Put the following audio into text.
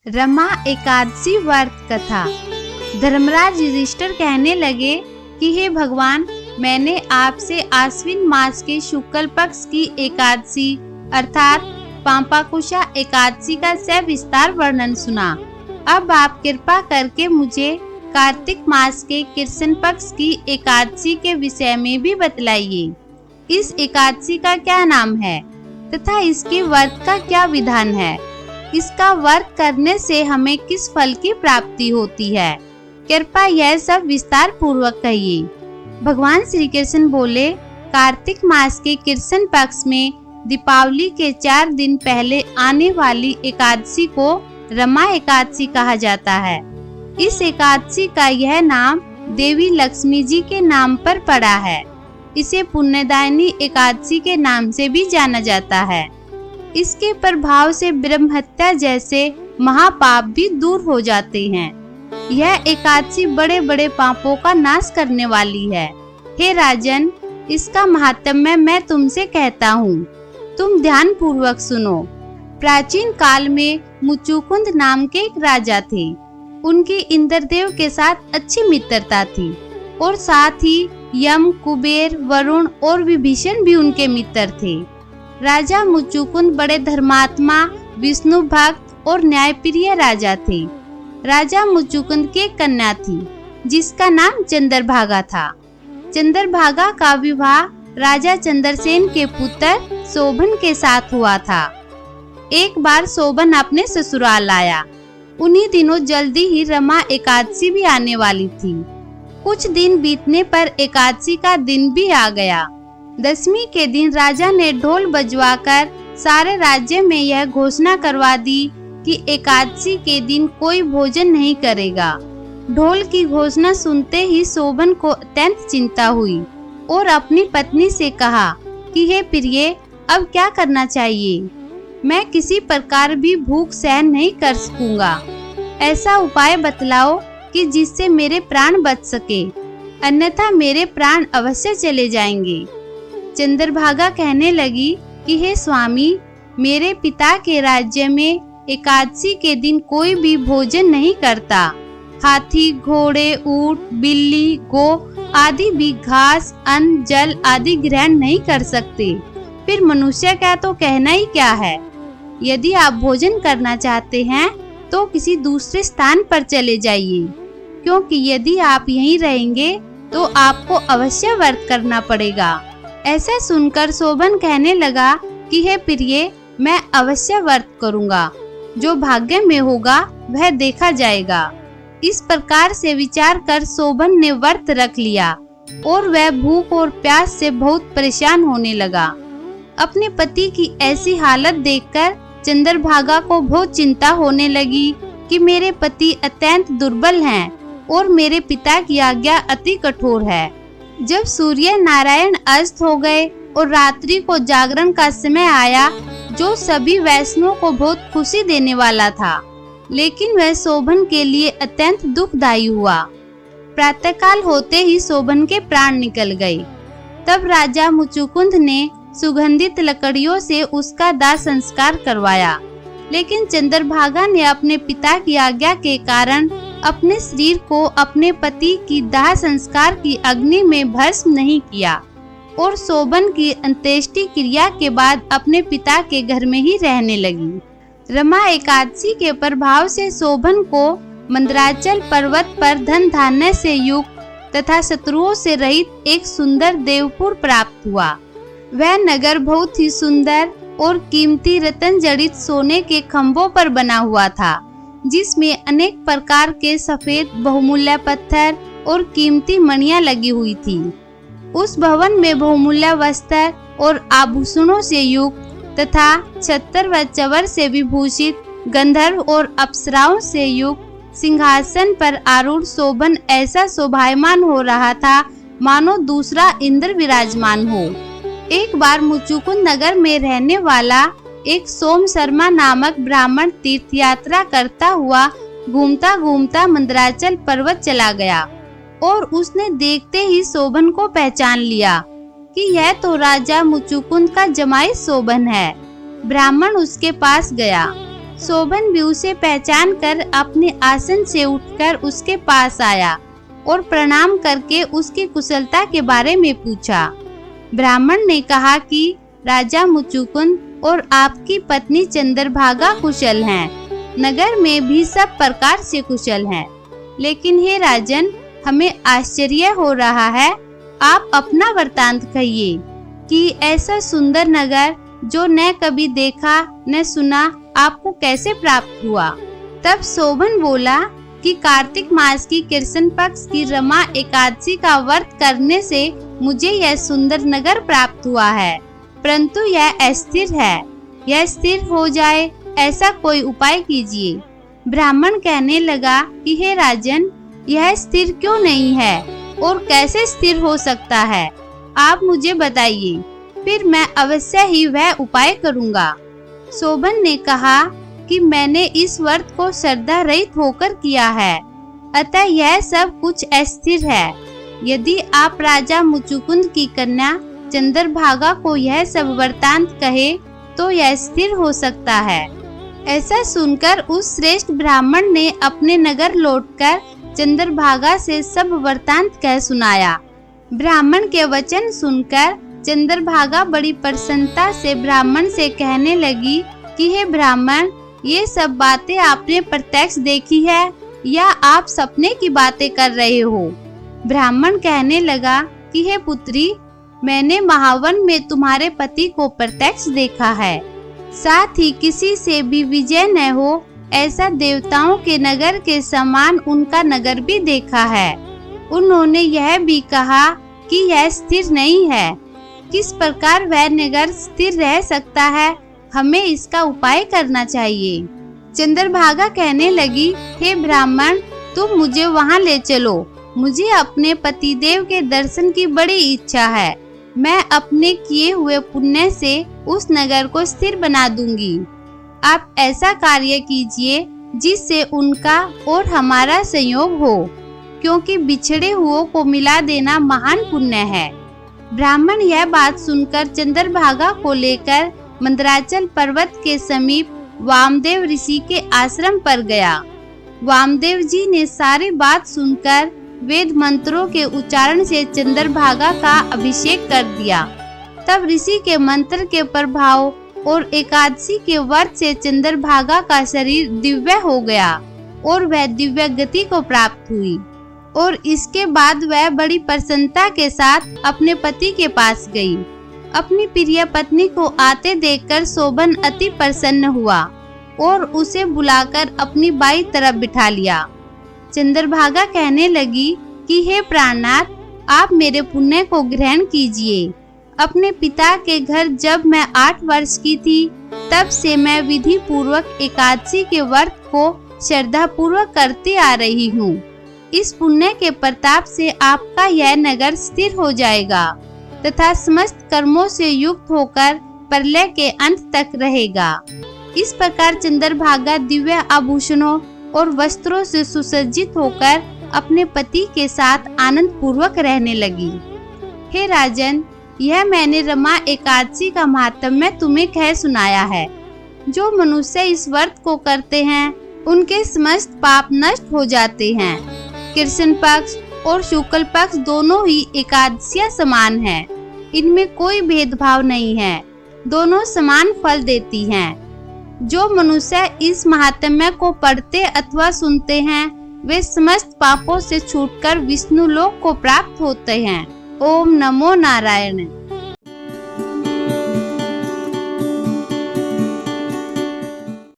रमा एकादशी व्रत कथा। धर्मराज युधिष्ठिर कहने लगे कि हे भगवान, मैंने आपसे आश्विन मास के शुक्ल पक्ष की एकादशी अर्थात पांपाकुशा एकादशी का सविस्तार वर्णन सुना। अब आप कृपा करके मुझे कार्तिक मास के कृष्ण पक्ष की एकादशी के विषय में भी बतलाइए। इस एकादशी का क्या नाम है तथा इसके व्रत का क्या विधान है? इसका व्रत करने से हमें किस फल की प्राप्ति होती है? कृपया यह सब विस्तार पूर्वक कहिए। भगवान श्री कृष्ण बोले, कार्तिक मास के कृष्ण पक्ष में दीपावली के 4 दिन पहले आने वाली एकादशी को रमा एकादशी कहा जाता है। इस एकादशी का यह नाम देवी लक्ष्मी जी के नाम पर पड़ा है। इसे पुण्यदायिनी एकादशी के नाम से भी जाना जाता है। इसके प्रभाव से ब्रह्म हत्या जैसे महापाप भी दूर हो जाते हैं। यह एकादशी बड़े बड़े पापों का नाश करने वाली है। हे राजन, इसका महात्म्य मैं तुमसे कहता हूँ, तुम ध्यान पूर्वक सुनो। प्राचीन काल में मुचुकुंद नाम के एक राजा थे। उनकी इंद्रदेव के साथ अच्छी मित्रता थी और साथ ही यम, कुबेर, वरुण और विभीषण भी उनके मित्र थे। राजा मुचुकुंद बड़े धर्मात्मा, विष्णु भक्त और न्यायप्रिय राजा थे। राजा मुचुकुंद की एक कन्या थी जिसका नाम चंद्रभागा था। चंद्रभागा का विवाह राजा चंद्रसेन के पुत्र शोभन के साथ हुआ था। एक बार शोभन अपने ससुराल आया। उन्हीं दिनों जल्दी ही रमा एकादशी भी आने वाली थी। कुछ दिन बीतने पर एकादशी का दिन भी आ गया। दशमी के दिन राजा ने ढोल बजवाकर सारे राज्य में यह घोषणा करवा दी कि एकादशी के दिन कोई भोजन नहीं करेगा। ढोल की घोषणा सुनते ही शोभन को अत्यंत चिंता हुई और अपनी पत्नी से कहा कि हे प्रिय, अब क्या करना चाहिए? मैं किसी प्रकार भी भूख सहन नहीं कर सकूंगा। ऐसा उपाय बतलाओ कि जिससे मेरे प्राण बच सके, अन्यथा मेरे प्राण अवश्य चले जाएंगे। चंद्रभागा कहने लगी कि हे स्वामी, मेरे पिता के राज्य में एकादशी के दिन कोई भी भोजन नहीं करता। हाथी, घोड़े, ऊंट, बिल्ली, गो आदि भी घास, अन्न, जल आदि ग्रहण नहीं कर सकते। फिर मनुष्य का तो कहना ही क्या है। यदि आप भोजन करना चाहते हैं तो किसी दूसरे स्थान पर चले जाइए, क्योंकि यदि आप यहीं रहेंगे तो आपको अवश्य व्रत करना पड़ेगा। ऐसा सुनकर शोभन कहने लगा कि हे प्रिय, मैं अवश्य व्रत करूंगा। जो भाग्य में होगा वह देखा जाएगा। इस प्रकार से विचार कर शोभन ने व्रत रख लिया और वह भूख और प्यास से बहुत परेशान होने लगा। अपने पति की ऐसी हालत देखकर चंद्रभागा को बहुत चिंता होने लगी कि मेरे पति अत्यंत दुर्बल हैं और मेरे पिता की आज्ञा अति कठोर है। जब सूर्य नारायण अस्त हो गए और रात्रि को जागरण का समय आया, जो सभी वैष्णवों को बहुत खुशी देने वाला था, लेकिन वह शोभन के लिए अत्यंत दुखदायी हुआ। प्रातःकाल होते ही शोभन के प्राण निकल गए। तब राजा मुचुकुंद ने सुगंधित लकड़ियों से उसका दाह संस्कार करवाया, लेकिन चंद्रभागा ने अपने पिता की आज्ञा के कारण अपने शरीर को अपने पति की दाह संस्कार की अग्नि में भस्म नहीं किया और शोभन की अंत्येष्टि क्रिया के बाद अपने पिता के घर में ही रहने लगी। रमा एकादशी के प्रभाव से शोभन को मंदराचल पर्वत पर धन धान्य से युक्त तथा शत्रुओं से रहित एक सुंदर देवपुर प्राप्त हुआ। वह नगर बहुत ही सुंदर और कीमती रत्न जड़ित सोने के खंभों पर बना हुआ था, जिसमें अनेक प्रकार के सफेद बहुमूल्य पत्थर और कीमती मणियां लगी हुई थी। उस भवन में बहुमूल्य वस्त्र और आभूषणों से युक्त तथा छत्र व चवर से विभूषित गंधर्व और अप्सराओं से युक्त सिंहासन पर आरूढ़ शोभन ऐसा शोभायमान हो रहा था मानो दूसरा इंद्र विराजमान हो। एक बार मुचुकुंद नगर में रहने वाला एक सोम शर्मा नामक ब्राह्मण तीर्थ यात्रा करता हुआ घूमता घूमता मंदराचल पर्वत चला गया और उसने देखते ही शोभन को पहचान लिया कि यह तो राजा मुचुकुंद का जमाई शोभन है। ब्राह्मण उसके पास गया। शोभन भी उसे पहचान कर अपने आसन से उठकर उसके पास आया और प्रणाम करके उसकी कुशलता के बारे में पूछा। ब्राह्मण ने कहा कि राजा मुचुकुंद और आपकी पत्नी चंद्रभागा कुशल हैं। नगर में भी सब प्रकार से कुशल हैं। लेकिन हे राजन, हमें आश्चर्य हो रहा है। आप अपना वृत्तांत कहिए कि ऐसा सुंदर नगर जो न कभी देखा न सुना आपको कैसे प्राप्त हुआ। तब शोभन बोला कि कार्तिक मास की कृष्ण पक्ष की रमा एकादशी का व्रत करने से मुझे यह सुंदर नगर प्राप्त हुआ है, परंतु यह अस्थिर है। यह स्थिर हो जाए ऐसा कोई उपाय कीजिए। ब्राह्मण कहने लगा कि हे राजन, यह स्थिर क्यों नहीं है और कैसे स्थिर हो सकता है, आप मुझे बताइए, फिर मैं अवश्य ही वह उपाय करूँगा। शोभन ने कहा कि मैंने इस व्रत को श्रद्धा रहित होकर किया है, अतः यह सब कुछ अस्थिर है। यदि आप राजा मुचुकुंद की कन्या चंद्रभागा को यह सब वृत्तांत कहे तो यह स्थिर हो सकता है। ऐसा सुनकर उस श्रेष्ठ ब्राह्मण ने अपने नगर लौटकर चंद्रभागा से सब वृत्तांत कह सुनाया। ब्राह्मण के वचन सुनकर चंद्रभागा बड़ी प्रसन्नता से ब्राह्मण से कहने लगी कि हे ब्राह्मण, ये सब बातें आपने प्रत्यक्ष देखी है या आप सपने की बातें कर रहे हो। ब्राह्मण कहने लगा कि हे पुत्री, मैंने महावन में तुम्हारे पति को प्रत्यक्ष देखा है, साथ ही किसी से भी विजय न हो ऐसा देवताओं के नगर के समान उनका नगर भी देखा है। उन्होंने यह भी कहा कि यह स्थिर नहीं है। किस प्रकार वह नगर स्थिर रह सकता है, हमें इसका उपाय करना चाहिए। चंद्रभागा कहने लगी, हे ब्राह्मण, तुम मुझे वहां ले चलो। मुझे अपने पतिदेव के दर्शन की बड़ी इच्छा है। मैं अपने किए हुए पुण्य से उस नगर को स्थिर बना दूंगी। आप ऐसा कार्य कीजिए जिससे उनका और हमारा संयोग हो, क्योंकि बिछड़े हुओं को मिला देना महान पुण्य है। ब्राह्मण यह बात सुनकर चंद्रभागा को लेकर मंदराचल पर्वत के समीप वामदेव ऋषि के आश्रम पर गया। वामदेव जी ने सारी बात सुनकर वेद मंत्रों के उच्चारण से चंद्रभागा का अभिषेक कर दिया। तब ऋषि के मंत्र के प्रभाव और एकादशी के व्रत से चंद्रभागा का शरीर दिव्य हो गया और वह दिव्य गति को प्राप्त हुई। और इसके बाद वह बड़ी प्रसन्नता के साथ अपने पति के पास गई। अपनी प्रिय पत्नी को आते देखकर शोभन अति प्रसन्न हुआ और उसे बुलाकर अपनी बाईं तरफ बिठा लिया। चंद्रभागा कहने लगी कि हे प्राणनाथ, आप मेरे पुण्य को ग्रहण कीजिए। अपने पिता के घर जब मैं 8 वर्ष की थी, तब से मैं विधि पूर्वक एकादशी के व्रत को श्रद्धा पूर्वक करती आ रही हूँ। इस पुण्य के प्रताप से आपका यह नगर स्थिर हो जाएगा तथा समस्त कर्मों से युक्त होकर प्रलय के अंत तक रहेगा। इस प्रकार चंद्रभागा दिव्य आभूषणों और वस्त्रों से सुसज्जित होकर अपने पति के साथ आनंद पूर्वक रहने लगी। हे राजन, यह मैंने रमा एकादशी का महात्म्य तुम्हें कह सुनाया है। जो मनुष्य इस व्रत को करते हैं, उनके समस्त पाप नष्ट हो जाते हैं। कृष्ण पक्ष और शुक्ल पक्ष दोनों ही एकादशियां समान हैं। इनमें कोई भेदभाव नहीं है, दोनों समान फल देती हैं। जो मनुष्य इस महात्म्य को पढ़ते अथवा सुनते हैं, वे समस्त पापों से छूटकर विष्णु लोक को प्राप्त होते हैं। ओम नमो नारायण।